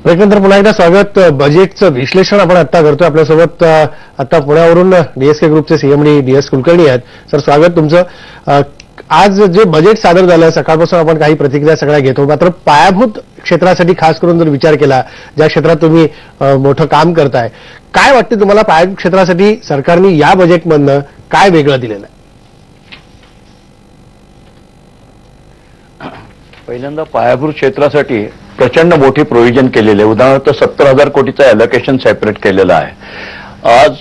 प्रकंत्र पुन्हा एकदा स्वागत. बजेटचं विश्लेषण आपण आता करतोय. आपल्यासोबत आता पुण्यावरून डीएसके ग्रुपचे सीएमडी DS कुलकर्णी आहेत. सर, स्वागत तुमचं. आज जे बजेट सादर झालं, सकाळपासून आपण काही प्रतिक्रिया सगळ्या घेतो, मात्र पायाभूत क्षेत्रासाठी खास करून जर विचार केला, ज्या क्षेत्रात तुम्ही मोठं काम करताय, काय वाटतं तुम्हाला पायाभूत क्षेत्रासाठी सरकारने या बजेटमधनं काय वेगळं दिलेलं आहे? पहिल्यांदा पायाभूत क्षेत्रासाठी प्रचंड मोठी प्रोव्हिजन केलेली आहे. उदाहरणार्थ 70,000 कोटीचं अलोकेशन सेपरेट केलेलं आहे. आज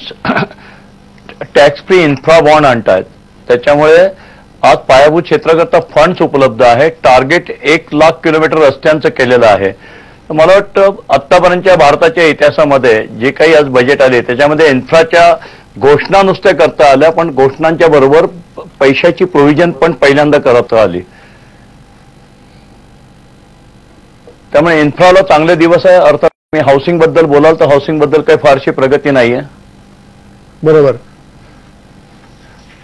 टॅक्स फ्री इन्फ्रा बॉन्ड आणतायत, त्याच्यामुळे आज पायाभूत क्षेत्राकरता फंड्स उपलब्ध आहे. टार्गेट 1,00,000 किलोमीटर रस्त्यांचं केलेलं आहे. मला वाटतं आतापर्यंतच्या भारताच्या इतिहासामध्ये जे काही आज बजेट आले त्याच्यामध्ये इन्फ्राच्या घोषणा नुसत्या करता आल्या, पण घोषणांच्या बरोबर पैशाची प्रोव्हिजन पण पहिल्यांदा करता आली. त्यामुळे इन्फ्राला चांगले दिवस आहे. अर्थात मी हाऊसिंग बद्दल बोलाल तर हाऊसिंग बद्दल काही फारशी प्रगती नाहीये. बरोबर.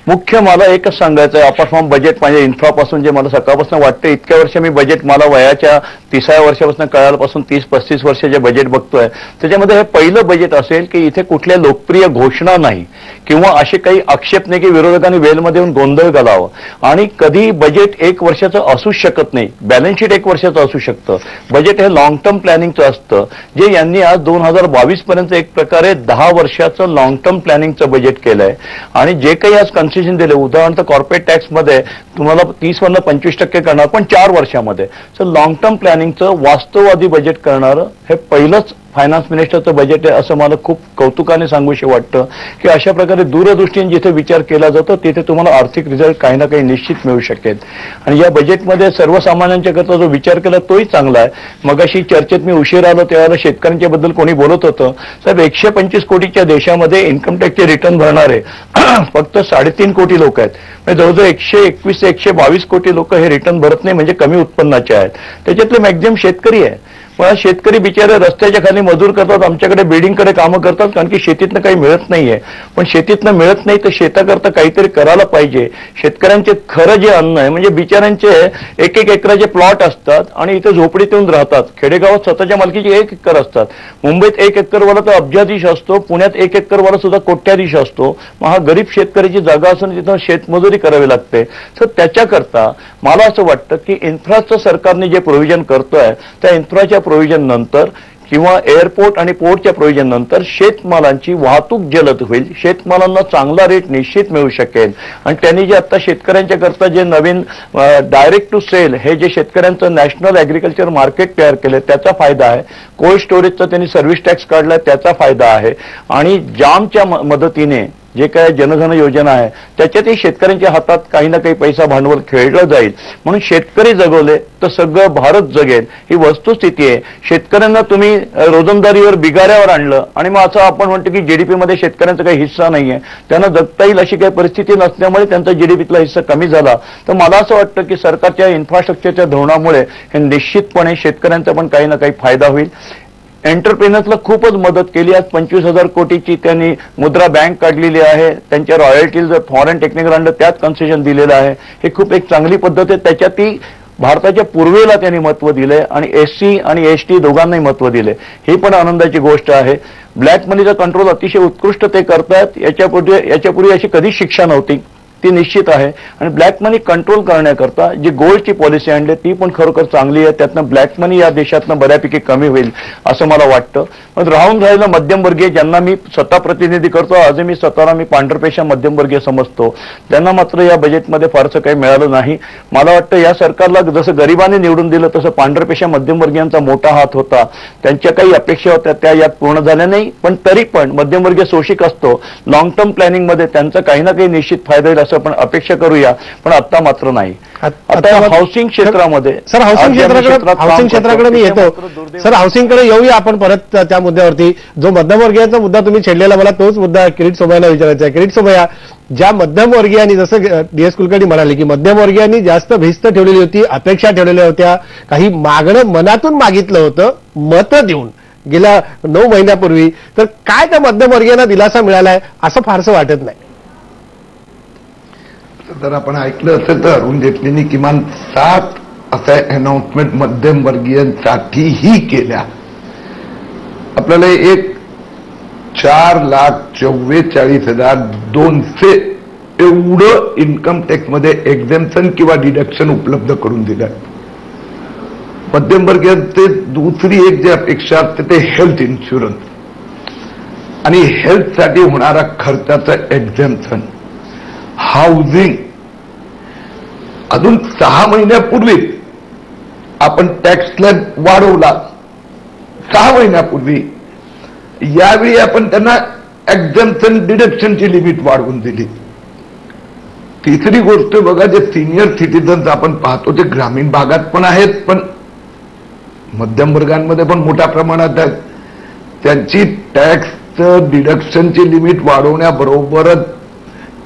मुख्य मला एकच सांगायचं आहे, अपार्ट फ्रॉम बजेट माझ्या इन्फ्रापासून जे मला सकाळपासून वाटतं, इतक्या वर्ष मी बजेट मला वयाच्या 30व्या वर्षापासून कळाल्यापासून 30-35 वर्षाचे बजेट बघतोय, त्याच्यामध्ये हे पहिलं बजेट असेल की इथे कुठल्या लोकप्रिय घोषणा नाही किंवा असे काही आक्षेप नाही की विरोधकांनी वेलमध्ये येऊन गोंधळ घालावं. आणि कधी बजेट 1 वर्षाचं असूच शकत नाही. बॅलन्स शीट 1 वर्षाचं असू शकतं. बजेट हे लॉंग टर्म प्लॅनिंगचं असतं, जे यांनी आज 2022 पर्यंत एक प्रकारे 10 वर्षाचं लॉंग टर्म प्लॅनिंगचं बजेट केलंय. आणि जे काही आज कन्सेशन दिले, उदाहरणार्थ कॉर्पोरेट टॅक्समध्ये तुम्हाला 30% 25% करणार, पण 4 वर्षामध्ये. सो लॉंग टर्म प्लॅनिंगचं वास्तववादी बजेट करणारं हे पहिलंच फायनान्स मिनिस्टरचं बजेट आहे, असं मला खूप कौतुकाने सांगूशी वाटतं की अशा प्रकारे दूरदृष्टीने जिथे विचार केला जातो तिथे तुम्हाला आर्थिक रिझल्ट काही ना काही निश्चित मिळू शकेल. आणि या बजेटमध्ये सर्वसामान्यांच्या करता जो विचार केला तोही चांगला आहे. मगाशी चर्चेत मी उशीर आलो त्यावेळेला शेतकऱ्यांच्या बद्दल कोणी बोलत होतं. साहेब, 125 कोटीच्या देशामध्ये इन्कम टॅक्सचे रिटर्न भरणारे फक्त 3.5 कोटी लोक आहेत. म्हणजे जवळजवळ 121 ते 122 कोटी लोक हे रिटर्न भरत नाही, म्हणजे कमी उत्पन्नाचे आहेत. त्याच्यातले मॅक्झिमम शेतकरी आहे. पण शेतकरी बिचारे रस्त्याच्या खाली मजूर करतात, आमच्याकडे बिल्डिंगकडे कामं करतात, कारण की शेतीतनं काही मिळत नाहीये. पण शेतीतनं मिळत नाही तर शेताकरता काहीतरी करायला पाहिजे. शेतकऱ्यांचे खरं जे अन्न आहे, म्हणजे बिचाऱ्यांचे 1-1 एकराचे प्लॉट असतात आणि इथे झोपडीत येऊन राहतात. खेडेगावात स्वतःच्या मालकीचे 1 एकर असतात. मुंबईत 1 एकरवाला तर अब्जाधीश असतो, पुण्यात 1 एकरवाला सुद्धा कोट्याधीश असतो. मग हा गरीब शेतकऱ्याची जागा असून तिथं शेतमजुरी करावी लागते. तर त्याच्याकरता मला असं वाटतं की इन्फ्राचं सरकारने जे प्रोव्हिजन करतोय त्या इन्फ्राच्या प्रोव्हिजन नंतर किंवा एअरपोर्ट आणि पोर्टच्या प्रोव्हिजन नंतर शेतमालांची वाहतूक जलद होईल. शेतमालांना चांगला रेट निश्चित मिळू शकेल. आणि त्यांनी जे आता शेतकऱ्यांच्या करता जे नवीन डायरेक्ट टू सेल हे जे शेतकऱ्यांचं नॅशनल ऍग्रिकल्चर मार्केट तयार केलं त्याचा फायदा आहे. कोल्ड स्टोरेजचा त्यांनी सर्व्हिस टॅक्स काढलाय त्याचा फायदा आहे. आणि जामच्या मदतीने जे काय जनधन योजना आहे त्याच्यातही शेतकऱ्यांच्या हातात काही ना काही पैसा भांडवल खेळलं जाईल. म्हणून शेतकरी जगवले तर सगळं भारत जगेल, ही वस्तुस्थिती आहे. शेतकऱ्यांना तुम्ही रोजंदारीवर बिगाऱ्यावर आणलं आणि मग असं आपण म्हणतो की जीडीपीमध्ये शेतकऱ्यांचा काही हिस्सा नाहीये, त्यांना जगता येईल अशी काही परिस्थिती नसल्यामुळे त्यांचा जीडीपीतला हिस्सा कमी झाला. तर मला असं वाटतं की सरकारच्या इन्फ्रास्ट्रक्चरच्या धोरणामुळे हे निश्चितपणे शेतकऱ्यांचा पण काही ना काही फायदा होईल. एंटरप्रेनर्सला खूपच मदत केली. आज 25,000 कोटीची त्यांनी मुद्रा बँक काढलेली आहे. त्यांच्या रॉयल्टीज फॉरेन टेक्निकल अंडर त्यात कन्सेशन दिलेलं आहे. हे खूप एक चांगली पद्धत आहे. त्याच्यातही भारताच्या पूर्वेला त्यांनी महत्व दिलंय आणि SC आणि ST दोघांनाही महत्व दिले. ही पण आनंदाची गोष्ट आहे. ब्लॅक मनीचा कंट्रोल अतिशय उत्कृष्ट ते करतात. याच्यापूर्वी अशी कधीच शिक्षा नव्हती, ती निश्चित आहे. आणि ब्लॅक मनी कंट्रोल करण्याकरता जी गोल्डची पॉलिसी आणली ती पण खरोखर चांगली आहे. त्यातनं ब्लॅक मनी या देशातनं बऱ्यापैकी कमी होईल असं मला वाटतं. पण राहून राहिलं मध्यमवर्गीय, ज्यांना मी स्वतः प्रतिनिधी करतो, आज मी स्वतःला पांढरपेशा मध्यमवर्गीय समजतो, त्यांना मात्र या बजेटमध्ये फारसं काही मिळालं नाही. मला वाटतं या सरकारला जसं गरिबांनी निवडून दिलं तसं पांढरपेशा मध्यमवर्गीयांचा मोठा हात होता. त्यांच्या काही अपेक्षा होत्या त्या यात पूर्ण झाल्या नाही. पण तरी पण मध्यमवर्गीय शोषिक असतो. लॉंग टर्म प्लॅनिंगमध्ये त्यांचा काही ना काही निश्चित फायदा होईल असं आपण अपेक्षा करूया, पण आता मात्र नाही. आता हाऊसिंग क्षेत्रामध्ये सर, हाऊसिंग क्षेत्राकडे मी येतो. सर, हाऊसिंगकडे येऊया आपण परत त्या मुद्द्यावरती. जो मध्यमवर्गीयांचा मुद्दा तुम्ही छेडलेला, मला तोच मुद्दा किरीट सोमय्याला विचारायचा आहे. किरीट सोमय्या, ज्या मध्यमवर्गीयांनी, जसं DS कुलकर्णी म्हणाले की मध्यमवर्गीयांनी जास्त भिस्त ठेवलेली होती, अपेक्षा ठेवलेल्या होत्या, काही मागणं मनातून मागितलं होतं मतं देऊन गेल्या 9 महिन्यापूर्वी, तर काय त्या मध्यमवर्गीयांना दिलासा मिळालाय असं फारसं वाटत नाही. जर आपण ऐकलं असेल तर अरुण जेटलींनी किमान 7 अशा अनाउन्समेंट मध्यमवर्गीयांसाठीही केल्या. आपल्याला 4,44,200 एवढं इन्कम टॅक्समध्ये एक्झेम्पशन किंवा डिडक्शन उपलब्ध करून दिलं. मध्यमवर्गीयांचे दुसरी एक जी अपेक्षा असते ते हेल्थ इन्शुरन्स आणि हेल्थसाठी होणारा खर्चाचं एक्झेम्पशन. हाऊसिंग अजून 6 महिन्यापूर्वी आपण टॅक्स स्लॅब वाढवला. 6 महिन्यापूर्वी. यावेळी आपण त्यांना एक्झेम्पशन डिडक्शनची लिमिट वाढवून दिली. तिसरी गोष्ट बघा, जे सिनियर सिटीजन्स आपण पाहतो ते ग्रामीण भागात पण आहेत, पण मध्यम वर्गांमध्ये पण मोठ्या प्रमाणात आहेत. त्यांची टॅक्स डिडक्शनची लिमिट वाढवण्याबरोबरच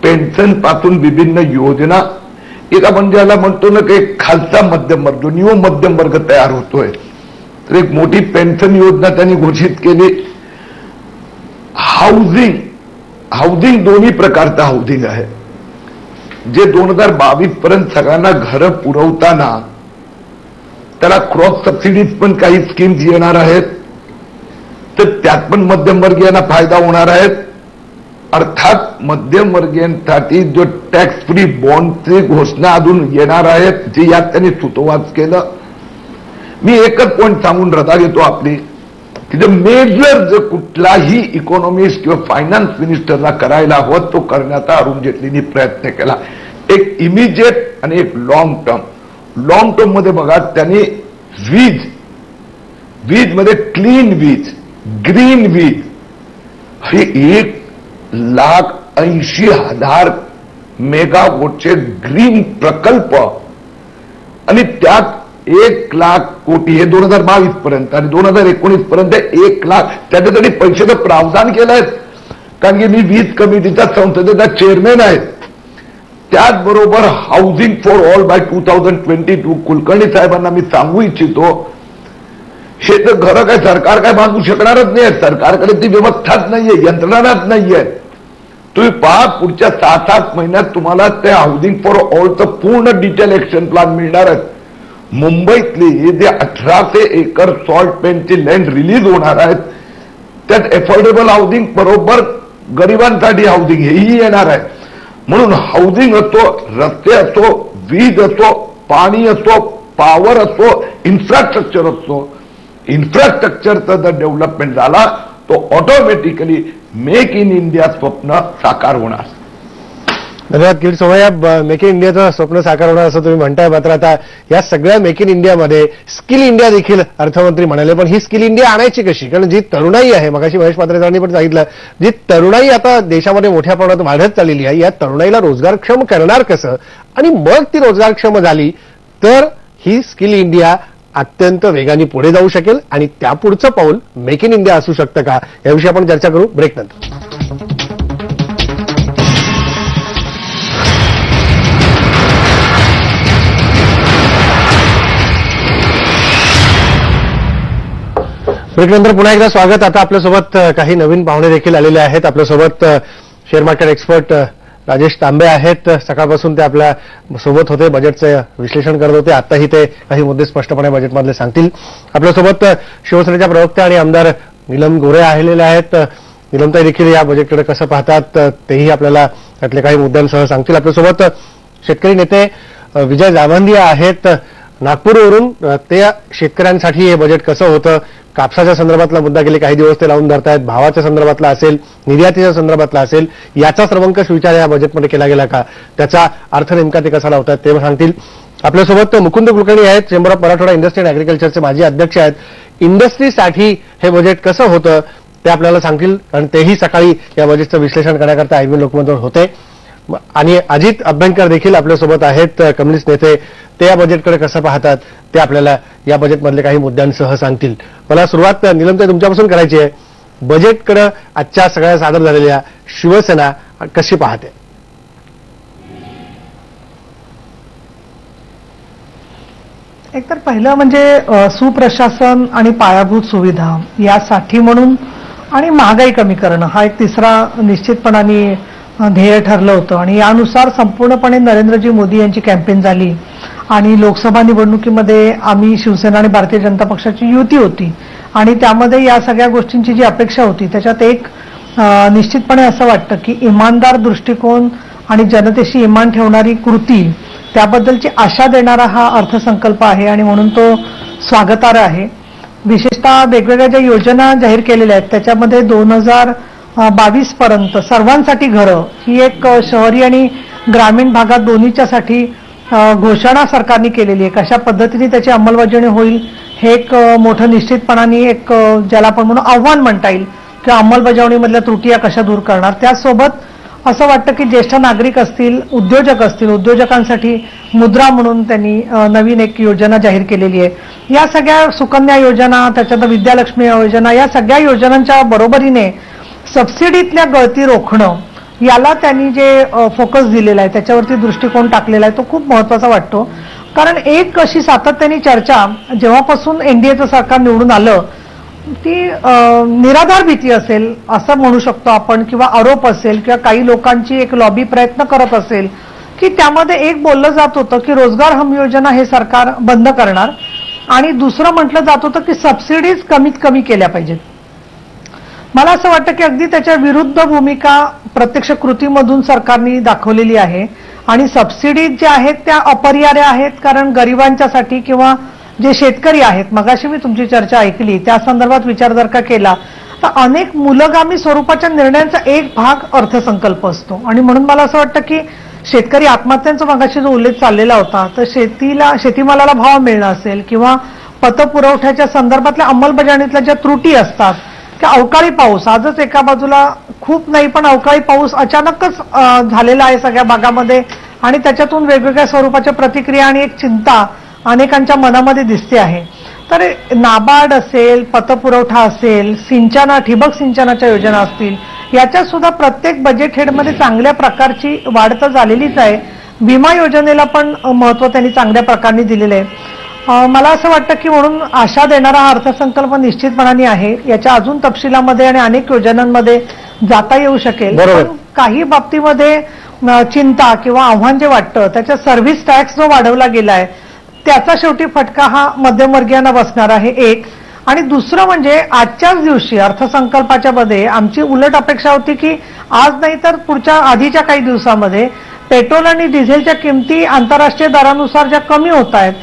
पेन्शन पासून विभिन्न योजना, एक आपण ज्याला म्हणतो ना की खालचा मध्यम वर्ग, न्यू मध्यम वर्ग तयार होतोय, तर एक मोठी पेन्शन योजना त्यांनी घोषित केली. हाऊसिंग दोन्ही प्रकारचं हाऊसिंग आहे. जे 2022 पर्यंत सगळ्यांना घरं पुरवताना त्याला क्रॉस सबसिडीज पण काही स्कीम्स येणार आहेत, तर त्यात पण मध्यमवर्गीयांना फायदा होणार आहे. अर्थात मध्यमवर्गीयांसाठी जो टॅक्स फ्री बॉन्डची घोषणा अजून येणार आहेत, जी यात त्यांनी सुतोवाच केलं. मी एकच पॉईंट सांगून रजा घेतो आपली, की जो मेजर जो कुठलाही इकॉनॉमिस्ट किंवा फायनान्स मिनिस्टरला करायला हवं तो करण्याचा अरुण जेटलींनी प्रयत्न केला. एक इमिजिएट आणि एक लॉंग टर्म. लॉंग टर्म मध्ये बघा, त्यांनी वीज मध्ये क्लीन वीज, ग्रीन वीज हे 1,80,000 मेगावॉटचे ग्रीन प्रकल्प आणि त्यात 1,00,000 कोटी हे 2022 पर्यंत आणि 2019 पर्यंत 1,00,000 त्याच्यासाठी पैशाचं प्रावधान केलंय. कारण की मी वीज कमिटीच्या संसदेचा चेअरमॅन आहे. त्याचबरोबर housing for all by 2022 Kulkarni साहेबांना मी सांगू इच्छितो, हे तर घरं काय सरकार काय बांधू शकणारच नाही. सरकारकडे ती व्यवस्थाच नाहीये, यंत्रणाच नाहीये. तुम्ही पहा, पुढच्या 7-8 महिन्यात तुम्हाला त्या हाऊसिंग फॉर ऑलचं पूर्ण डिटेल ऍक्शन प्लॅन मिळणार आहे. मुंबईतली जे 1800 एकर सॉल्ट पेनची लँड रिलीज होणार आहेत, त्यात अफोर्डेबल हाऊसिंग बरोबर गरिबांसाठी हाऊसिंग हेही येणार आहे. म्हणून हाऊसिंग असो, रस्ते असो, वीज असो, पाणी असो, पॉवर असो, इन्फ्रास्ट्रक्चर असो, इन्फ्रास्ट्रक्चरचा जर डेव्हलपमेंट झाला तो ऑटोमॅटिकली मेक इन इंडिया स्वप्न साकार होणार. धन्यवाद किरीट सोमय्या. मेक इन इंडियाचं स्वप्न साकार होणार असं तुम्ही म्हणताय, मात्र आता या सगळ्या मेक इन इंडियामध्ये स्किल इंडिया देखील अर्थमंत्री म्हणाले. पण ही स्किल इंडिया आणायची कशी? कारण जी तरुणाई आहे, मगाशी महेश पात्रेकरांनी पण सांगितलं, जी तरुणाई आता देशामध्ये मोठ्या प्रमाणात वाढत चाललेली आहे, या तरुणाईला रोजगारक्षम करणार कसं? आणि मग ती रोजगारक्षम झाली तर ही स्किल इंडिया अत्यंत वेगाने पुढे जाऊ शकेल आणि त्यापुढचं पाऊल मेक इन इंडिया असू शकतं का, याविषयी आपण चर्चा करू ब्रेक नंतर. ब्रेकनंतर पुन्हा एकदा स्वागत. आता आपल्यासोबत काही नवीन पाहुणे देखील आलेले आहेत. आपल्यासोबत शेअर मार्केट एक्सपर्ट राजेश तांबे आहेत. सकाळपासून ते आपल्या सोबत होते, बजेटचं विश्लेषण करत होते. आताही ते काही मुद्दे स्पष्टपणे बजेटमधले सांगतील. आपल्यासोबत शिवसेनेच्या प्रवक्त्या आणि आमदार नीलम गोरे आलेले आहेत. नीलमताई देखील या बजेटकडे कसं पाहतात तेही आपल्याला त्यातले काही मुद्द्यांसह सांगतील. आपल्यासोबत शेतकरी नेते विजय जावंदिया आहेत नागपूरवरून. ते शेतकऱ्यांसाठी हे बजेट कसं होतं, कापसाच्या संदर्भातला मुद्दा गेले काही दिवस ते लावून धरतायत, भावाच्या संदर्भातला असेल, निर्यातीच्या संदर्भातला असेल, याचा सर्वंकष विचार या बजेटमध्ये केला गेला का, त्याचा अर्थ नेमका ते कसा लावतात ते सांगतील. आपल्यासोबत मुकुंद कुलकर्णी आहेत, chamber of Marathwada industry and ऍग्रिकल्चरचे माजी अध्यक्ष आहेत. इंडस्ट्रीसाठी हे बजेट कसं होतं ते आपल्याला सांगतील, कारण तेही सकाळी या बजेटचं विश्लेषण करण्याकरता आयबीएन लोकमतवर होते. आणि अजित अभ्यंकर देखील आपल्यासोबत आहेत, कम्युनिस्ट नेते. ते या बजेटकडे कसं पाहतात ते आपल्याला या बजेटमधले काही मुद्द्यांसह सांगतील. मला सुरुवात नीलमताई तुमच्यापासून करायची आहे. बजेटकडे आजच्या सगळ्या सादर झालेल्या शिवसेना कशी पाहते? एकतर पहिलं म्हणजे सुप्रशासन आणि पायाभूत सुविधा यासाठी म्हणून आणि महागाई कमी करणं हा एक तिसरा निश्चितपणाने ध्येय ठरलं होतं. आणि यानुसार संपूर्णपणे नरेंद्रजी मोदी यांची कॅम्पेन झाली आणि लोकसभा निवडणुकीमध्ये आम्ही शिवसेना आणि भारतीय जनता पक्षाची युती होती आणि त्यामध्ये या सगळ्या गोष्टींची जी अपेक्षा होती त्याच्यात एक निश्चितपणे असं वाटतं की इमानदार दृष्टिकोन आणि जनतेशी इमान ठेवणारी कृती त्याबद्दलची आशा देणारा हा अर्थसंकल्प आहे आणि म्हणून तो स्वागतार्ह आहे. विशेषतः वेगवेगळ्या ज्या योजना जाहीर केलेल्या आहेत त्याच्यामध्ये 2022 पर्यंत सर्वांसाठी घरं ही एक शहरी आणि ग्रामीण भागात दोन्हीच्यासाठी घोषणा सरकारने केलेली आहे. कशा पद्धतीने त्याची अंमलबजावणी होईल हे एक मोठं निश्चितपणाने एक ज्याला आपण म्हणून आव्हान म्हणता येईल किंवा अंमलबजावणीमधल्या त्रुटी या कशा दूर करणार. त्याचसोबत असं वाटतं की ज्येष्ठ नागरिक असतील, उद्योजक असतील, उद्योजकांसाठी मुद्रा म्हणून त्यांनी नवीन एक योजना जाहीर केलेली आहे. या सगळ्या सुकन्या योजना, त्याच्यात विद्यालक्ष्मी योजना, या सगळ्या योजनांच्या बरोबरीने सबसिडीतल्या गळती रोखणं याला त्यांनी जे फोकस दिलेला आहे त्याच्यावरती दृष्टिकोन टाकलेला आहे तो खूप महत्वाचा वाटतो. कारण एक अशी सातत्याने चर्चा जेव्हापासून एनडीएचं सरकार निवडून आलं ती निराधार भीती असेल असं म्हणू शकतो आपण, किंवा आरोप असेल किंवा काही लोकांची एक लॉबी प्रयत्न करत असेल की त्यामध्ये एक बोललं जात होतं की रोजगार हमी योजना हे सरकार बंद करणार आणि दुसरं म्हटलं जात होतं की सबसिडीज कमीत कमी केल्या पाहिजेत. मला असं वाटतं की अगदी त्याच्या विरुद्ध भूमिका प्रत्यक्ष कृतीमधून सरकारने दाखवलेली आहे आणि सबसिडीज ज्या आहेत त्या अपरिहार्य आहेत. कारण गरिबांच्यासाठी किंवा जे शेतकरी आहेत, मगाशी मी तुमची चर्चा ऐकली त्या संदर्भात विचार जर का केला तर अनेक मूलगामी स्वरूपाच्या निर्णयांचा एक भाग अर्थसंकल्प असतो आणि म्हणून मला असं वाटतं की शेतकरी आत्महत्यांचा मगाशी जो उल्लेख चाललेला होता तर शेतीमालाला भाव मिळणं असेल किंवा पतपुरवठ्याच्या संदर्भातल्या अंमलबजावणीतल्या ज्या त्रुटी असतात किंवा अवकाळी पाऊस, आजच एका बाजूला खूप नाही पण अवकाळी पाऊस अचानकच झालेला आहे सगळ्या भागामध्ये आणि त्याच्यातून वेगवेगळ्या स्वरूपाच्या प्रतिक्रिया आणि एक चिंता अनेकांच्या मनामध्ये दिसते आहे. तर नाबार्ड असेल, पतपुरवठा असेल, ठिबक सिंचनाच्या योजना असतील, याच्यात सुद्धा प्रत्येक बजेट हेडमध्ये चांगल्या प्रकारची वाढ तर झालेलीच आहे. विमा योजनेला पण महत्व त्यांनी चांगल्या प्रकारे दिलेलं आहे. मला असं वाटतं की म्हणून आशा देणारा हा अर्थसंकल्प निश्चितपणाने आहे. याच्या अजून तपशिलामध्ये आणि अनेक योजनांमध्ये जाता येऊ शकेल. पण काही बाबतीमध्ये चिंता किंवा आव्हान जे वाटतं त्याच्या सर्व्हिस टॅक्स जो वाढवला गेलाय त्याचा शेवटी फटका हा मध्यमवर्गीयांना बसणार आहे एक. आणि दुसरं म्हणजे आजच्याच दिवशी अर्थसंकल्पाच्या मध्ये आमची उलट अपेक्षा होती की आज नाही तर पुढच्या आधीच्या काही दिवसामध्ये पेट्रोल आणि डिझेलच्या किमती आंतरराष्ट्रीय दरानुसार ज्या कमी होत आहेत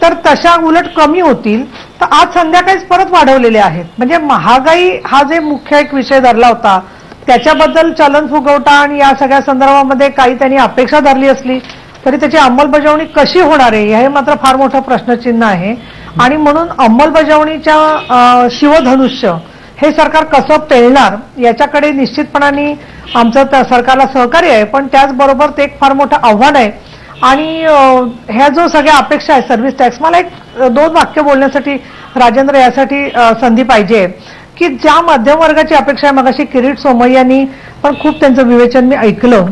तर तशा उलट कमी होतील. तर आज संध्याकाळीच परत वाढवलेले आहेत. म्हणजे महागाई हा जे मुख्य एक विषय धरला होता त्याच्याबद्दल चलन फुगवटा आणि या सगळ्या संदर्भामध्ये काही त्यांनी अपेक्षा धरली असली तरी त्याची अंमलबजावणी कशी होणार आहे हे मात्र फार मोठं प्रश्नचिन्ह आहे. आणि म्हणून अंमलबजावणीच्या शिवधनुष्य हे सरकार कसं पेलणार याच्याकडे निश्चितपणाने आमचं त्या सरकारला सहकार्य आहे, पण त्याचबरोबर ते एक फार मोठं आव्हान आहे. आणि ह्या जो सगळ्या अपेक्षा आहेत सर्व्हिस टॅक्स, मला एक 2 वाक्य बोलण्यासाठी राजेंद्र यासाठी संधी पाहिजे की ज्या मध्यम वर्गाची अपेक्षा आहे, मगाशी किरीट सोमय्यांनी पण खूप त्यांचं विवेचन मी ऐकलं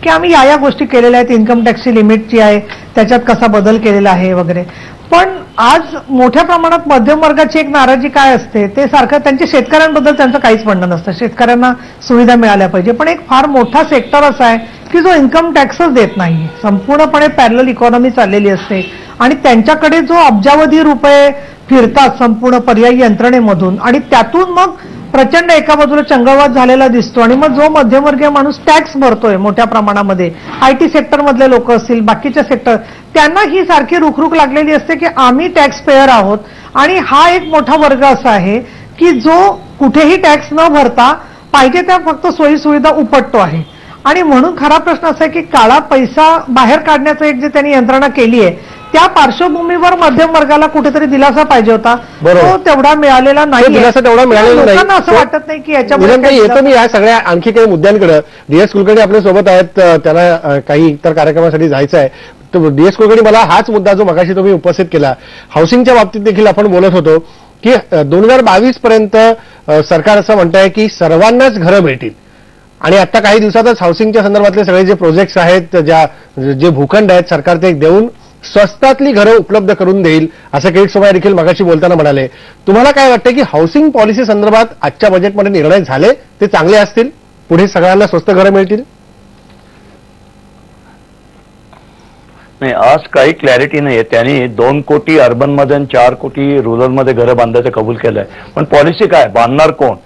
की आम्ही या गोष्टी केलेल्या आहेत, इन्कम टॅक्सची लिमिट जी आहे त्याच्यात कसा बदल केलेला आहे वगैरे. पण आज मोठ्या प्रमाणात मध्यम वर्गाची एक नाराजी काय असते ते सारखं त्यांच्या शेतकऱ्यांबद्दल त्यांचं काहीच म्हणणं नसतं. शेतकऱ्यांना सुविधा मिळाल्या पाहिजे, पण एक फार मोठा सेक्टर असा आहे की जो इन्कम टॅक्सच देत नाही. संपूर्णपणे पॅरलल इकॉनॉमी चाललेली असते आणि त्यांच्याकडे जो अब्जावधी रुपये फिरतात संपूर्ण पर्यायी यंत्रणेमधून आणि त्यातून मग प्रचंड एका बाजूला चंगळवाद झालेला दिसतो आणि मग जो मध्यमवर्गीय माणूस टॅक्स भरतोय मोठ्या प्रमाणामध्ये, आयटी सेक्टर मधले लोक असतील, बाकीच्या सेक्टर, त्यांना ही सारखी रुखरुख लागलेली असते की आम्ही टॅक्स पेयर आहोत. आणि हा एक मोठा वर्ग असा आहे की जो कुठेही टॅक्स न भरता पाहिजे त्या फक्त सोयी सुविधा उपटतो आहे. आणि म्हणून खरा प्रश्न असा आहे की काळा पैसा बाहेर काढण्याचं एक जे त्यांनी यंत्रणा केली आहे त्या पार्श्वभूमीवर मध्यम वर्गाला कुठेतरी दिलासा पाहिजे होता, तो तेवढा मिळालेला नाही. दिलासा तेवढा मिळालेला नाही. असं वाटत नाही की याच्यामुळे येतो मी या सगळ्या आणखी काही मुद्द्यांकडे. डी.एस. कुलकर्णी आपल्या सोबत आहेत, त्यांना काही इतर कार्यक्रमासाठी जायचं आहे. तर डी.एस. कुलकर्णी, मला हाच मुद्दा जो मगाशी तुम्ही उपस्थित केला, हाऊसिंगच्या बाबतीत देखील आपण बोलत होतो की 2022 पर्यंत सरकार असं म्हणतंय की सर्वांनाच घरं मिळतील आणि आता काही दिवसातच हाऊसिंगच्या संदर्भातले सगळे जे प्रोजेक्ट्स आहेत, जे भूखंड आहेत, सरकार ते देऊन स्वस्तातली घरं उपलब्ध करून देईल असं किरीट सोमय्या देखील मगाशी बोलताना म्हणाले. तुम्हाला काय वाटतं की हाऊसिंग पॉलिसी संदर्भात आजच्या बजेटमध्ये निर्णय झाले ते चांगले असतील, पुढे सगळ्यांना स्वस्त घरं मिळतील? नाही, आज काही क्लॅरिटी नाहीये. त्यांनी 2 कोटी अर्बनमध्ये आणि 4 कोटी रुरलमध्ये घरं बांधायचं कबूल केलंय, पण पॉलिसी काय, बांधणार कोण?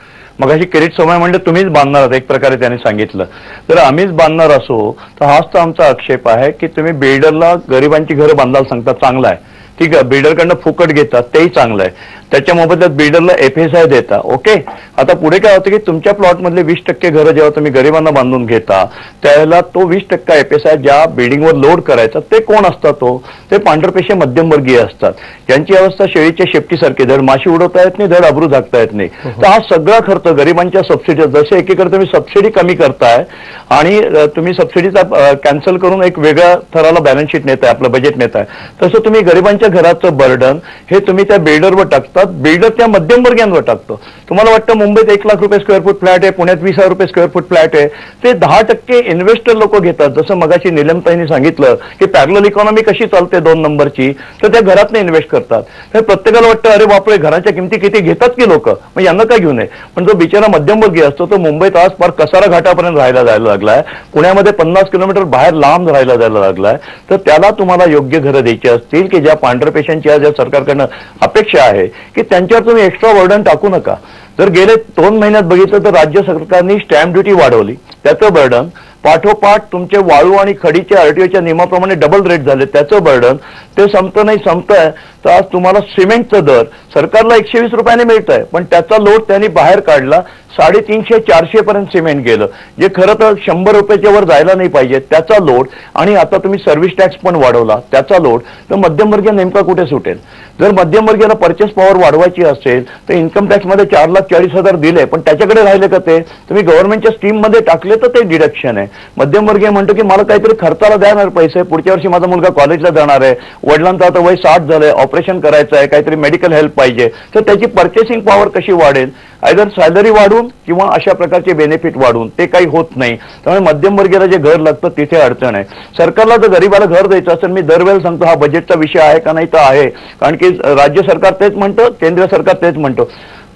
मग अशी किरीट सोमय्या म्हणजे तुम्हीच बांधणार आहात एक प्रकारे त्यांनी सांगितलं. जर आम्हीच बांधणार असो तर हाच तर आमचा आक्षेप आहे की तुम्ही बिल्डरला गरिबांची घरं बांधायला सांगता, चांगला आहे, ठीक आहे, बिल्डरकडनं फुकट घेतात तेही चांगलं आहे, त्याच्या मोबदल्यात बिल्डरला FSI देता, ओके. आता पुढे काय होतं की तुमच्या प्लॉटमधले 20% घरं जेव्हा तुम्ही गरिबांना बांधून घेता त्यावेळेला तो 20% FSI ज्या बिल्डिंगवर लोड करायचा ते कोण असतात? ते पांढरपेशे मध्यमवर्गीय असतात, ज्यांची अवस्था शेळीच्या शेपटीसारखी, धड माशी उडवता येत नाही, धड अब्रू झाकता येत नाही. तर हा सगळा खर्च गरिबांच्या सबसिडी, जसे एकीकडे तुम्ही सबसिडी कमी करताय आणि तुम्ही सबसिडीचा कॅन्सल करून एक वेगळ्या थराला बॅलन्स शीट नेताय, आपलं बजेट नेताय, तसं तुम्ही गरिबांच्या घराचं बर्डन हे तुम्ही त्या बिल्डरवर टाकतात, बिल्डर त्या मध्यमवर्गीयांवर टाकतो. तुम्हाला वाटतं मुंबईत 1 लाख रुपये स्क्वेअर फूट फ्लॅट आहे, पुण्यात 20,000 रुपये स्क्वेअर फूट फ्लॅट आहे, ते 10% इन्व्हेस्टर लोक घेतात. जसं मगाशी निलमताईंनी सांगितलं की पॅरलल इकॉनॉमी कशी चालते 2 नंबरची, तर त्या घरातनं इन्व्हेस्ट करतात. तर प्रत्येकाला वाटतं अरे बापरे घराच्या किमती किती घेतात की लोक, मग यांना काय घेऊ नये. पण जो बिचारा मध्यमवर्गीय असतो तो मुंबईत आज फार कसारा घाटापर्यंत राहायला जायला लागलाय, पुण्यामध्ये 50 किलोमीटर बाहेर लांब राहायला जायला लागलाय. तर त्याला तुम्हाला योग्य घरं द्यायची असतील की ज्या पांढरपेशांची ज्या सरकारकडनं अपेक्षा आहे की त्यांच्यावर तुम्ही एक्स्ट्रा बर्डन टाकू नका. जर गेले 2 महिन्यात बघितलं तर राज्य सरकारने स्टॅम्प ड्युटी वाढवली, त्याचं बर्डन, पाठोपाठ तुमचे वाळू आणि खडीचे RTOच्या नियमाप्रमाणे डबल रेट झाले, त्याचं बर्डन, ते संपतं नाही संपतंय. तर आज तुम्हाला सिमेंटचं दर सरकारला 120 रुपयाने मिळत आहे, पण त्याचा लोड त्यांनी बाहेर काढला, 350-400 पर्यंत सिमेंट गेलं, जे खरं तर 100 रुपयाच्या वर जायला नाही पाहिजे, त्याचा लोड. आणि आता तुम्ही सर्व्हिस टॅक्स पण वाढवला, त्याचा लोड. तर मध्यमवर्गीय नेमका कुठे सुटेल? जर मध्यमवर्गीयाला परचेस पॉवर वाढवायची असेल तर इन्कम टॅक्समध्ये 4,40,000 दिले, पण त्याच्याकडे राहिले का ते? तुम्ही गव्हर्नमेंटच्या स्कीममध्ये टाकले तर ते डिडक्शन आहे. मध्यमवर्गीय म्हणतो की मला काहीतरी खर्चाला द्याणार पैसे, पुढच्या वर्षी माझा मुलगा कॉलेजला जाणार आहे, वडिलांचं आता वय 60 झालंय, ऑपरेशन करायचं आहे, काहीतरी मेडिकल हेल्प पाहिजे, तर त्याची पर्चेसिंग पॉवर कशी वाढेल? आयदर सॅलरी वाढून किंवा अशा प्रकारचे बेनिफिट वाढून, ते काही होत नाही. त्यामुळे मध्यमवर्गीयाला जे घर लागतं तिथे अडचण आहे. सरकारला जर गरीबाला घर द्यायचं असेल, मी दरवेळेला सांगतो हा बजेटचा विषय आहे का नाही, तर आहे, कारण की राज्य सरकार तेच म्हणतं, केंद्र सरकार तेच म्हणतं.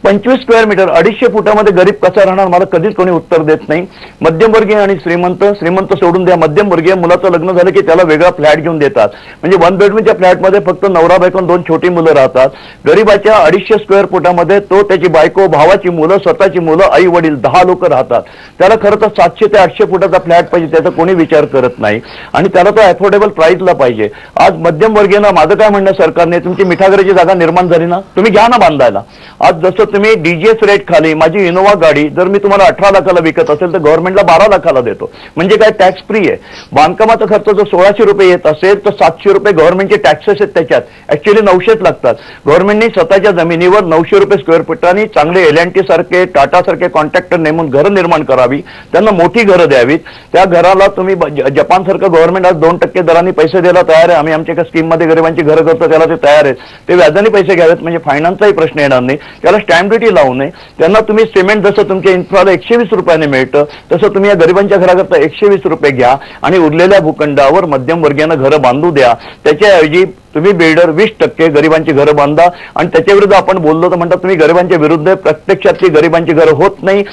25 स्क्वेअर मीटर 250 फुटामध्ये गरीब कसा राहणार, मला कधीच कोणी उत्तर देत नाही. मध्यमवर्गीय आणि श्रीमंत सोडून द्या, मध्यमवर्गीय मुलाचं लग्न झालं की त्याला वेगळा फ्लॅट घेऊन देतात, म्हणजे 1 बेडरूमच्या फ्लॅटमध्ये फक्त नवरा बायको 2 छोटी मुलं राहतात. गरीबाच्या 250 स्क्वेअर फुटामध्ये तो, त्याची बायको, भावाची मुलं, स्वतःची मुलं, आई वडील 10 लोक राहतात. त्याला खरं तर 700 ते 800 फुटाचा फ्लॅट पाहिजे, त्याचा कोणी विचार करत नाही, आणि त्याला तो अफोर्डेबल प्राइसला पाहिजे. आज मध्यमवर्गीयांना माझं काय म्हणणं, सरकारने तुमची मिठागराची जागा निर्माण झाली ना, तुम्ही घ्या ना बांधायला. आज जसं तुम्ही DGS रेट खाली, माझी इनोवा गाडी जर मी तुम्हाला 18 लाखाला विकत असेल तर गव्हर्नमेंटला 12 लाखाला देतो, म्हणजे काय टॅक्स फ्री आहे. बांधकामाचा खर्च जर 1600 रुपये येत असेल तर 700 रुपये गव्हर्नमेंटचे टॅक्सेस आहेत, त्याच्यात ऍक्च्युअली 900 लागतात. गव्हर्नमेंटने स्वतःच्या जमिनीवर 900 रुपये स्क्वेअर फुटांनी चांगले L&T सारखे, टाटा सारखे कॉन्ट्रॅक्टर नेमून घरं निर्माण करावी, त्यांना मोठी घरं द्यावीत. त्या घराला तुम्ही जपान सारखं गव्हर्नमेंट आज 2% दरांनी पैसे द्यायला तयार आहे. आम्ही आमच्या एका स्कीममध्ये गरिबांची घरं करतो, त्याला ते तयार आहेत, ते व्याजाने पैसे घ्यावेत, म्हणजे फायनान्सचाही प्रश्न येणार नाही. त्याला स्टॅम्प ड्युटी लावू नये. त्यांना तुम्ही सिमेंट जसं तुमच्या इन्फ्राला 120 रुपयाने मिळतं तसं तुम्ही या गरिबांच्या घराकरता 120 रुपये घ्या आणि उरलेल्या भूखंडावर मध्यमवर्गीयांना घरं बांधू द्या. त्याच्याऐवजी तुम्ही बिल्डर 20% गरिबांची घरं बांधा, आणि त्याच्या विरुद्ध आपण बोललो तर म्हणतात तुम्ही गरिबांच्या विरुद्ध. प्रत्यक्षातली गरिबांची घरं होत नाही.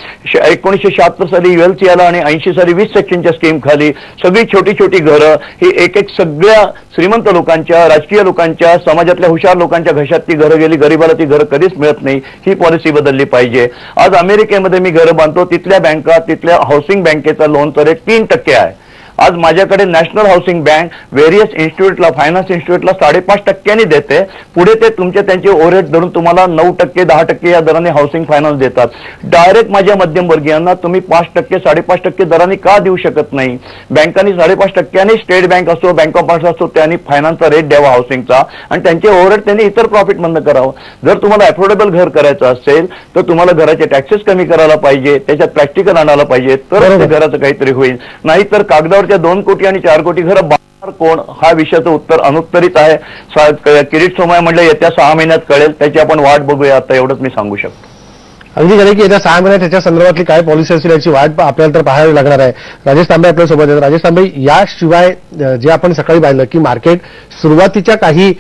1976 साली ULC आला आणि 80 साली 20 सेक्शनच्या स्कीम खाली सगळी छोटी छोटी घरं ही एक सगळ्या श्रीमंत लोकांच्या, राजकीय लोकांच्या, समाजातल्या हुशार लोकांच्या घशात ती घरं गेली. गरिबाला ती घरं कधीच मिळत नाही. ही पॉलिसी बदलली पाहिजे. आज अमेरिकेमध्ये मी घरं बांधतो, तिथल्या बँका, तिथल्या हाऊसिंग बँकेचा लोनचा रेट 3% आहे. आज माझ्याकडे नॅशनल हाऊसिंग बँक व्हेरियस इन्स्टिट्यूटला, फायनान्स इन्स्टिट्यूटला 5.5% देते. पुढे ते त्यांचे ओव्हरहेड धरून तुम्हाला 9%, 10% या दराने हाऊसिंग फायनान्स देतात. डायरेक्ट माझ्या मध्यमवर्गीयांना तुम्ही 5%, 5.5% दराने का देऊ शकत नाही? बँकांनी 5.5% स्टेट बँक असो, बँक ऑफ महाराष्ट्र असो, त्यांनी फायनान्सचा रेट द्यावा हाऊसिंगचा, आणि त्यांचे ओव्हरहेड त्यांनी इतर प्रॉफिट मधनं करावं. जर तुम्हाला अफोर्डेबल घर करायचं असेल तर तुम्हाला घराचे टॅक्सेस कमी करायला पाहिजे, त्याच्यात प्रॅक्टिकल आणायला पाहिजे, तर ते घराचं काहीतरी होईल. नाहीतर कागदावर 2 कोटी आणि 4 कोटी घरं बांधणार कोण, हा विषयाचं उत्तर अनुत्तरित आहे. किरीट सोमय्या म्हणलं येत्या 6 महिन्यात कळेल, त्याची आपण वाट बघूया. आता एवढंच मी सांगू शकतो. अगदी खरं की येत्या 6 महिन्यात त्याच्या संदर्भातली काय पॉलिसी असेल याची वाट आपल्याला तर पाहावी लागणार आहे. राजेश तांबे आपल्यासोबत आहेत. राजेश तांबे, याशिवाय जे आपण सकाळी पाहिलं की मार्केट सुरुवातीच्या काही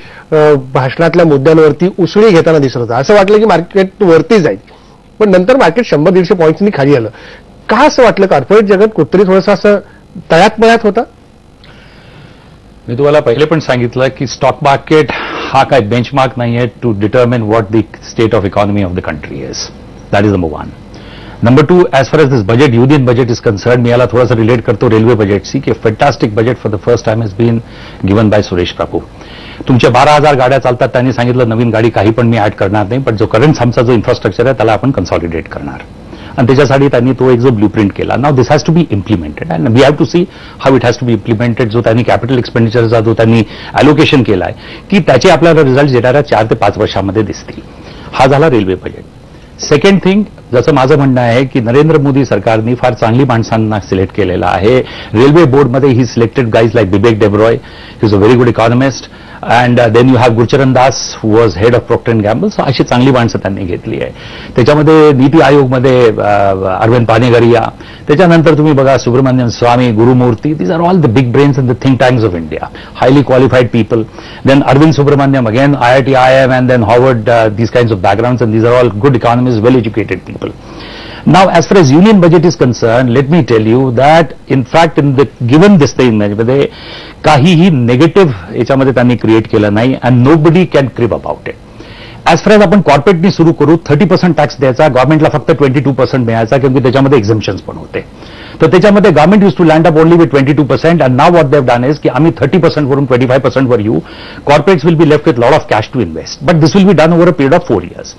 भाषणातल्या मुद्द्यांवरती उसळी घेताना दिसत होतं, असं वाटलं की मार्केट वरती जाईल, पण नंतर मार्केट 100-150 पॉईंट्सनी खाली आलं. का असं वाटलं? कॉर्पोरेट जगत कुठतरी थोडंसं असं तळ्यात होता? मी तुम्हाला पहिले पण सांगितलं की स्टॉक मार्केट हा काय बेंचमार्क नाही आहे to determine what the state of economy of the country is. That is number 1. Number 2, as far as this budget, union budget is concerned, मी याला थोडासा रिलेट करतो रेल्वे बजेटशी की fantastic budget for the first time has been given by Suresh Prabhu. तुमच्या 12,000 गाड्या चालतात, त्यांनी सांगितलं नवीन गाडी काही पण मी ऍड करणार नाही, पण जो करंट आमचा जो इन्फ्रास्ट्रक्चर आहे त्याला आपण कन्सॉलिडेट करणार आणि त्याच्यासाठी त्यांनी तो एक जो ब्ल्यूप्रिंट केला. Now this has to be implemented and we have to see how it has to be implemented. जो त्यांनी कॅपिटल एक्सपेंडिचरचा जो त्यांनी अलोकेशन केला आहे की त्याचे आपल्याला रिझल्ट येणाऱ्या 4 ते 5 वर्षामध्ये दिसतील. हा झाला रेल्वे बजेट. सेकंड थिंग, जसं माझं म्हणणं आहे की नरेंद्र मोदी सरकारने फार चांगली माणसांना सिलेक्ट केलेलं आहे. रेल्वे बोर्डमध्ये he selected guys like Bibek Debroy, he is a very good economist, and then you have Gurcharan Das who was head of Procter and Gamble. So अशी चांगली माणसं त्यांनी घेतली आहे. त्याच्यामध्ये नीती आयोगमध्ये अरविंद पानेगरिया, त्याच्यानंतर तुम्ही बघा Subramanian Swamy, Gurumurthy, these are all the big brains in the think tanks of India, highly qualified people. Then Arvind Subramanian again IIT, IIM, and then Harvard, these kinds of backgrounds, and these are all good economists, well-educated people. Now, as far as union budget is concerned, let me tell you that, in fact, in the given this thing, मध्ये काहीही negative याच्यामध्ये त्यांनी create केलं नाही, and nobody can crib about it. As far as आपण कॉर्पोरेटनी सुरू करू, 30% tax द्यायचा, गव्हर्नमेंटला फक्त 22% मिळायचा, कारण त्याच्यामध्ये एक्झम्पशन्स पण होते. तर त्याच्यामध्ये government used to land up only with 22%, and now what they've done is की आम्ही 30% वरून 25% वर येऊ. Corporates will be left with lot of cash to invest, but this will be done over a period of 4 years.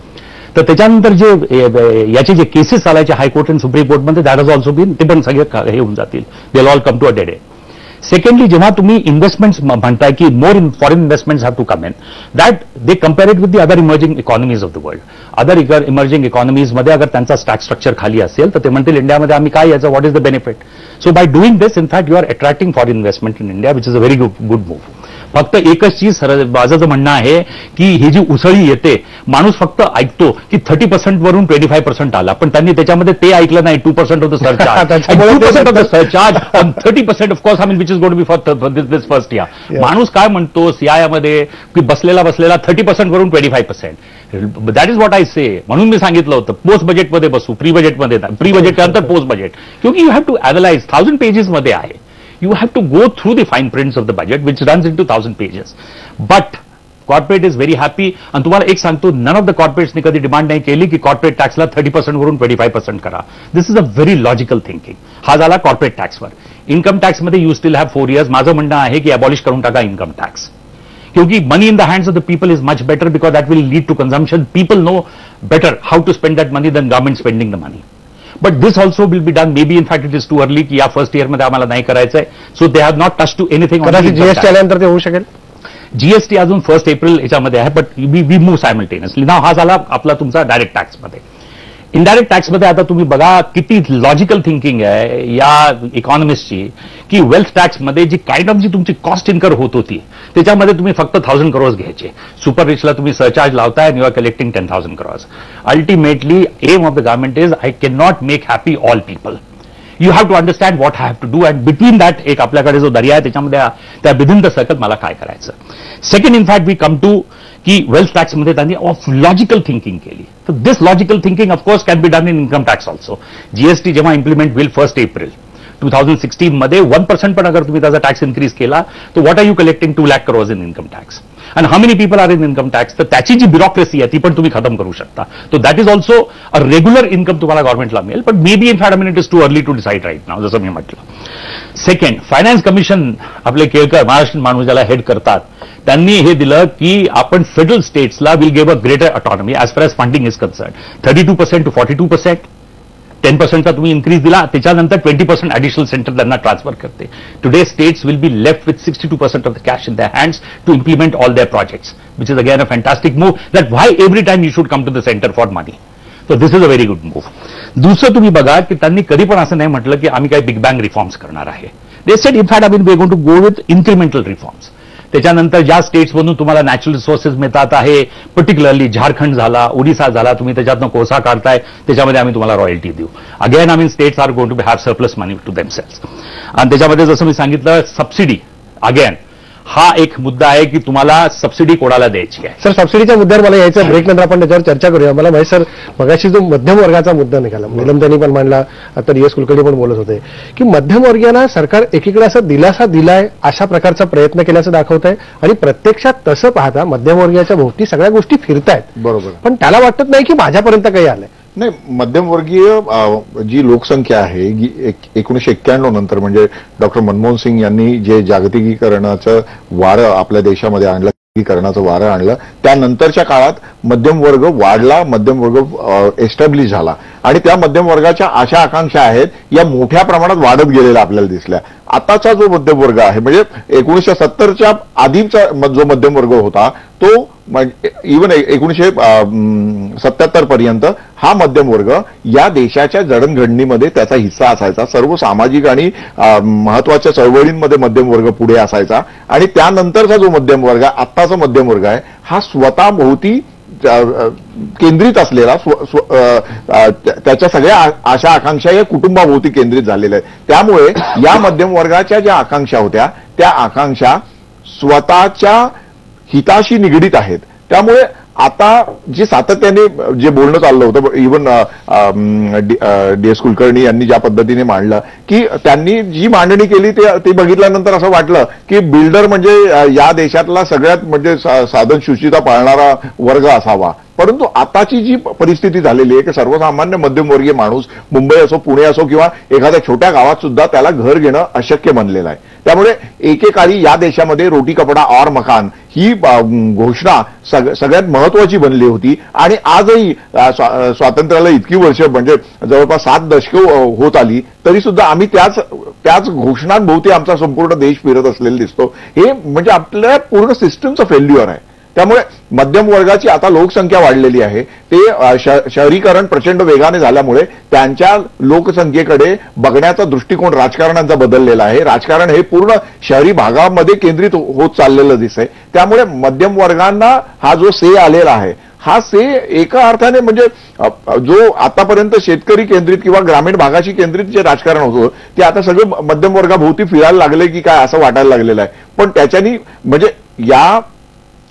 तर त्याच्यानंतर जे याचे जे केसेस चालायचे हायकोर्ट आणि सुप्रीम कोर्टमध्ये, दॅट हॅज ऑल्सो बीन, ते पण सगळे हे होऊन जातील. They will all come to a dead end. Secondly, जेव्हा तुम्ही इन्व्हेस्टमेंट्स म्हणताय की more in foreign investments have to come in, that they compare it with the other emerging economies of the world. Other emerging इकॉनॉमीजमध्ये अगर त्यांचा tax structure खाली असेल तर ते म्हणतील इंडियामध्ये आम्ही काय याचं, what is the benefit. So by doing this, in fact, you are attracting foreign investment in India, which is a very good move. फक्त एकच चीज माझं म्हणणं आहे की ही जी उसळी येते, माणूस फक्त ऐकतो की 30% वरून 25% आला, पण त्यांनी त्याच्यामध्ये ते ऐकलं नाही 2% of the surcharge, 2% of the surcharge on 30% of course, which is going to be for this first year. माणूस काय म्हणतो सीआयमध्ये की बसलेला 30% वरून 25%. That is what I say. म्हणून मी सांगितलं होतं पोस्ट बजेटमध्ये बसू, प्री बजेटमध्ये, प्री बजेट नंतर पोस्ट बजेट, क्योंकि you have to analyse. 1000 pages मध्ये आहे. You have to go through the fine prints of the budget, which runs into 1000 pages. But corporate is very happy. आणि तुम्हाला एक सांगतो, none of the corporatesनी कधी demand नाही केली की कॉर्पोरेट टॅक्सला 30% वरून 25% करा. This is a very logical thinking. हा झाला कॉर्पोरेट टॅक्सवर. इन्कम टॅक्समध्ये यू स्टील हॅव 4 years. माझं म्हणणं आहे की अबॉलिश करून टाका इन्कम टॅक्स, क्योंकि money in the hands of the people is much better, because that will lead to consumption. People know better how to spend that money than government spending the money. But this also will be done, maybe in fact it is too early की या first इयरमध्ये आम्हाला नाही करायचंय. So they have not touch to anything. GST आल्यानंतर ते होऊ शकेल. जीएसटी अजून 1 April याच्यामध्ये आहे, बट वी मूव्ह सायमल्टेनियसली. नाव हा झाला आपला तुमचा डायरेक्ट टॅक्समध्ये. इनडायरेक्ट टॅक्समध्ये आता तुम्ही बघा किती लॉजिकल थिंकिंग आहे या इकॉनॉमिस्टची की वेल्थ टॅक्समध्ये जी काइंड ऑफ जी तुमची कॉस्ट इन्कर होत होती त्याच्यामध्ये तुम्ही फक्त 1000 crores घ्यायचे. सुपर रिचला तुम्ही सरचार्ज लावताय आणि you are collecting 10,000 crores. Ultimately aim of the government is I can not make happy all people. You have to understand what have to do, and between that एक आपल्याकडे जो दर्या आहे त्याच्यामध्ये त्या विदिन द सर्कल मला काय करायचं. Second, in fact we come to की वेल्थ टॅक्समध्ये त्यांनी ऑफ लॉजिकल थिंकिंग केली. तर this logical thinking of course can be done in income tax also. GST जेव्हा इम्प्लिमेंट होईल 1 April 2016 मध्ये 1% पण अगर तुम्ही त्याचा टॅक्स इन्क्रीज केला तर what are you collecting 2 lakh crores in income tax. आणि how many people are in income tax. तर त्याची जी ब्युरोक्रेसी आहे ती पण तुम्ही खतम करू शकता. तो that is also a regular income तुम्हाला गव्हर्नमेंटला मिळेल. पण maybe in fact it is too early to decide right now, जसं मी म्हटलं. सेकंड, फायनान्स कमिशन आपले केळकर महाराष्ट्र माणूस ज्याला हेड करतात त्यांनी हे दिलं की आपण फेडरल स्टेट्सला will give a greater autonomy as far as funding is concern. 32% to 42%. 10%चा तुम्ही इन्क्रीज दिला, त्याच्यानंतर 20% ॲडिशनल सेंटर त्यांना ट्रान्सफर करते. Today states will be left with 62% of the cash in their hands to implement all their projects, which is again a fantastic move. That why every time you should come to the centre for money. So this is a very good move. दुसरं तुम्ही बघा की त्यांनी कधी पण असं नाही म्हटलं की आम्ही काही बिग बँग रिफॉर्म्स करणार आहे. They said in fact we are going to go with incremental reforms. त्याच्यानंतर ज्या स्टेट्समधून तुम्हाला नॅचरल रिसोर्सेस मिळतात आहे, पर्टिक्युलरली झारखंड झाला, ओडिसा झाला, तुम्ही त्याच्यातनं कोळसा काढताय, त्याच्यामध्ये आम्ही तुम्हाला रॉयल्टी देऊ. Again states are going to have surplus money to themselves. आणि त्याच्यामध्ये जसं मी सांगितलं सबसिडी, अगेन हा एक मुद्दा आहे की तुम्हाला सबसिडी कोणाला द्यायची आहे. सर, सबसिडीच्या मुद्द्यावर मला यायचं, ब्रेक नंतर आपण त्याच्यावर चर्चा करूया. मला माहिती सर, मगाशी जो मध्यम वर्गाचा मुद्दा निघाला, निलमतानी पण मांडला, आता DS कुलकर्णी पण बोलत होते की मध्यमवर्गीयांना सरकार एकीकडे असं दिलासा दिलाय अशा प्रकारचा प्रयत्न केल्याचं दाखवत आहे आणि प्रत्यक्षात तसं पाहता मध्यमवर्गीयाच्या भोवती सगळ्या गोष्टी फिरतायत. बरोबर. पण त्याला वाटत नाही की माझ्यापर्यंत काही आलंय. नाही, मध्यमवर्गीय जी लोकसंख्या आहे 1991 नंतर म्हणजे डॉक्टर मनमोहन सिंग यांनी जे जागतिकीकरणाचं वारं आपल्या देशामध्ये आणलं, करण्याचं वारं आणलं, त्यानंतरच्या काळात मध्यम वर्ग वाढला, मध्यम वर्ग एस्टॅब्लिश झाला आणि त्या मध्यम वर्गाच्या आशा आकांक्षा आहेत या मोठ्या प्रमाणात वाढत गेलेल्या आपल्याला दिसल्या. आताचा जो मध्यम वर्ग आहे म्हणजे 1970च्या आधीचा जो मध्यम वर्ग होता तो इव्हन 1977 पर्यंत हा मध्यम वर्ग या देशाच्या जडणघडणीमध्ये त्याचा हिस्सा असायचा. सर्व सामाजिक आणि महत्वाच्या चळवळींमध्ये मध्यम वर्ग पुढे असायचा आणि त्यानंतरचा जो मध्यम वर्ग आहे, आत्ताचा मध्यम वर्ग आहे, हा स्वतःभोवती केंद्रित असलेला त्याच्या सगळ्या आशा आकांक्षा या कुटुंबाभोवती केंद्रित झालेल्या आहेत. त्यामुळे या मध्यम वर्गाच्या ज्या आकांक्षा होत्या त्या आकांक्षा स्वतःच्या हिताशी निगडीत आहेत. त्यामुळे आता जे सातत्याने जे बोलणं चाललं होतं, इव्हन DS कुलकर्णी यांनी ज्या पद्धतीने मांडलं की त्यांनी जी मांडणी केली ते बघितल्यानंतर असं वाटलं की बिल्डर म्हणजे या देशातला सगळ्यात म्हणजे साधन शुचिता पाळणारा वर्ग असावा. परंतु आताची जी परिस्थिती झालेली आहे की सर्वसामान्य मध्यमवर्गीय माणूस मुंबई असो, पुणे असो किंवा एखाद्या छोट्या गावात सुद्धा त्याला घर घेणं अशक्य बनलेलं आहे. त्यामुळे एकेकाळी या देशामध्ये रोटी कपडा और मकान ही घोषणा सगळ्यात महत्वाची बनली होती आणि आजही स्वातंत्र्याला इतकी वर्ष म्हणजे जवळपास 7 दशकं होत आली तरी सुद्धा आम्ही त्याच घोषणांभोवती आमचा संपूर्ण देश फिरत असलेला दिसतो. हे म्हणजे आपल्या पूर्ण सिस्टमचं फेल्युअर आहे. त्यामुळे मध्यम वर्गाची आता लोकसंख्या वाढलेली आहे. ते शहरीकरण प्रचंड वेगाने झाल्यामुळे त्यांच्या लोकसंख्येकडे बघण्याचा दृष्टिकोन राजकारण्यांचा बदललेला आहे. राजकारण हे पूर्ण शहरी भागामध्ये केंद्रित होत चाललेलं दिसतंय. त्यामुळे मध्यम वर्गांना हा जो से आलेला आहे हा से एका अर्थाने म्हणजे जो आतापर्यंत शेतकरी केंद्रित किंवा ग्रामीण भागाशी केंद्रित जे राजकारण होतं ते आता सगळं मध्यम वर्गाभोवती फिरायला लागले की काय असं वाटायला लागलेलं आहे. पण त्याच्यानी म्हणजे या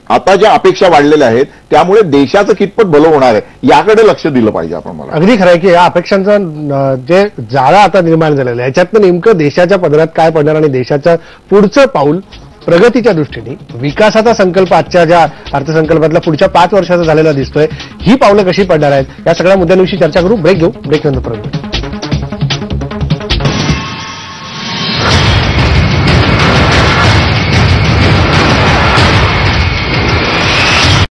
आता ज्या अपेक्षा वाढलेल्या आहेत त्यामुळे देशाचं कितपत भलं होणार आहे याकडे लक्ष दिलं पाहिजे आपण. मला अगदी खरं आहे की या अपेक्षांचं जे जाळं आता निर्माण झालेलं आहे याच्यातनं नेमकं देशाच्या पदरात काय पडणार आणि देशाचं पुढचं पाऊल प्रगतीच्या दृष्टीने विकासाचा संकल्प आजच्या ज्या अर्थसंकल्पातला पुढच्या 5 वर्षाचा झालेला दिसतोय ही पावलं कशी पडणार आहेत या सगळ्या मुद्द्यांविषयी चर्चा करू. ब्रेक घेऊ, ब्रेक नंतर परत.